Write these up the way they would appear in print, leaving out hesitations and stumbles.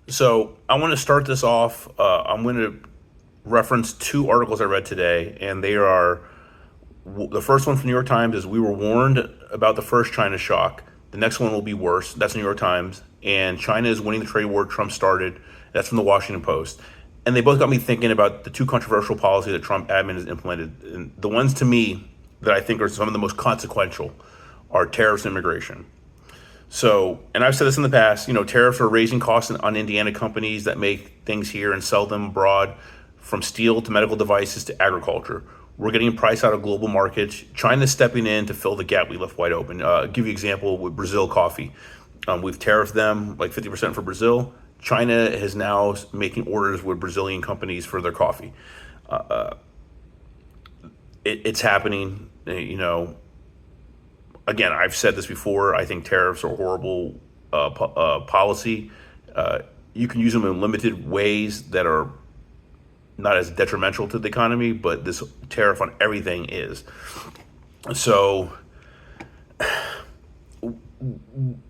So I want to start this off. I'm going to reference two articles I read today, and they are the first one from the New York Times is we were warned about the first China shock. The next one will be worse. That's the New York Times. And China is winning the trade war Trump started. That's from the Washington Post. And they both got me thinking about the two controversial policies that Trump admin has implemented. And the ones to me that I think are some of the most consequential are tariffs and immigration. So, and I've said this in the past, tariffs are raising costs on Indiana companies that make things here and sell them abroad, from steel to medical devices to agriculture. We're getting price out of global markets. China's stepping in to fill the gap we left wide open. I'll give you an example with Brazil coffee. We've tariffed them like 50% for Brazil. China is now making orders with Brazilian companies for their coffee. It's happening, Again, I've said this before. I think tariffs are a horrible policy. You can use them in limited ways that are not as detrimental to the economy, but this tariff on everything is. So,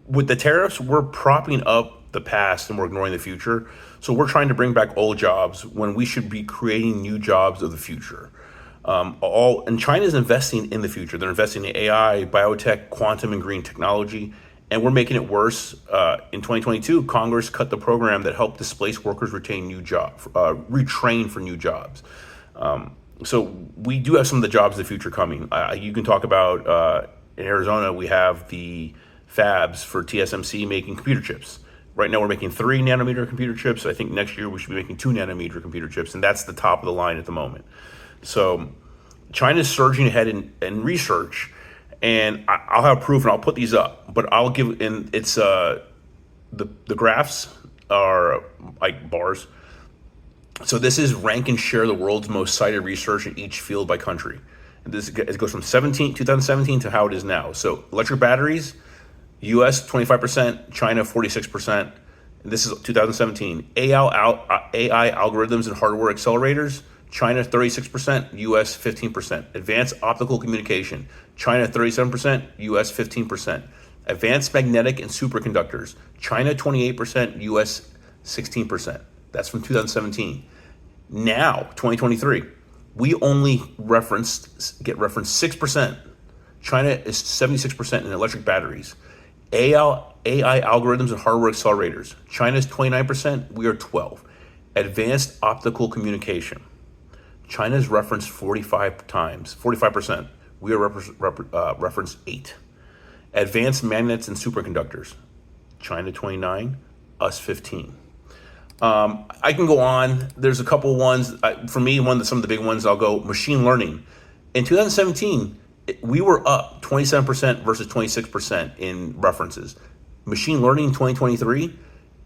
with the tariffs, we're propping up the past and we're ignoring the future. So we're trying to bring back old jobs when we should be creating new jobs of the future. And China is investing in the future. They're investing in AI, biotech, quantum, and green technology, and we're making it worse. In 2022, Congress cut the program that helped displaced workers retrain for new jobs. So we do have some of the jobs of the future coming. You can talk about in Arizona, we have the fabs for TSMC making computer chips. Right now, we're making 3 nanometer computer chips. I think next year we should be making 2 nanometer computer chips, and that's the top of the line at the moment. So China's surging ahead in research, and I'll have proof, and I'll put these up. But I'll give, and it's the graphs are like bars. So this is rank and share the world's most cited research in each field by country. And it goes from 2017 to how it is now. So electric batteries, U.S. 25%, China 46%. This is 2017. AI algorithms and hardware accelerators. China 36%, US 15%. Advanced optical communication, China 37%, US 15%. Advanced magnetic and superconductors, China 28%, US 16%. That's from 2017. Now, 2023, we only get referenced 6%. China is 76% in electric batteries. AI algorithms and hardware accelerators, China is 29%, we are 12. Advanced optical communication, China is referenced 45%. We are referenced 8. Advanced magnets and superconductors. China 29, us 15. I can go on. There's a couple ones. For me, some of the big ones, I'll go machine learning. In 2017, we were up 27% versus 26% in references. Machine learning in 2023,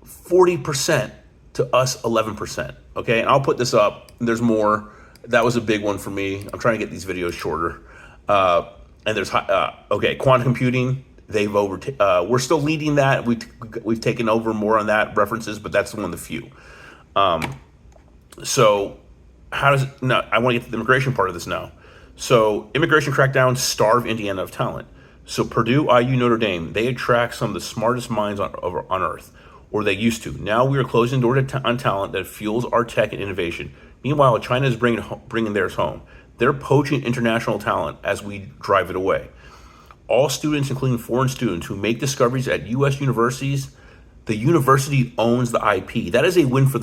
40% to us 11%. Okay, and I'll put this up. There's more. That was a big one for me. I'm trying to get these videos shorter. And there's quantum computing. We're still leading that. We've taken over more on that references, but that's one of the few. So how does now? I want to get to the immigration part of this now. So immigration crackdowns starve Indiana of talent. So Purdue, IU, Notre Dame, they attract some of the smartest minds on earth, or they used to. Now we are closing doors on talent that fuels our tech and innovation. Meanwhile, China is bringing theirs home. They're poaching international talent as we drive it away. All students, including foreign students who make discoveries at U.S. universities, the university owns the IP. That is a win for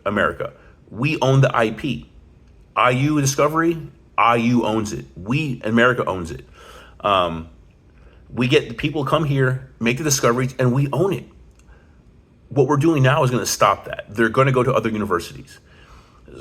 America. We own the IP. IU discovery, IU owns it. America owns it. We get the people come here, make the discoveries, and we own it. What we're doing now is going to stop that. They're going to go to other universities.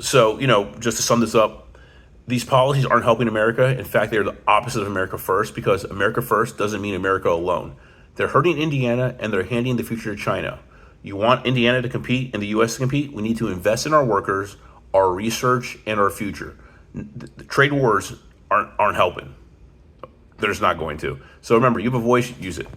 So, just to sum this up, these policies aren't helping America. In fact, they're the opposite of America first, because America first doesn't mean America alone. They're hurting Indiana and they're handing the future to China. You want Indiana to compete and the U.S. to compete? We need to invest in our workers, our research, and our future. The trade wars aren't helping. They're just not going to. So remember, you have a voice, use it.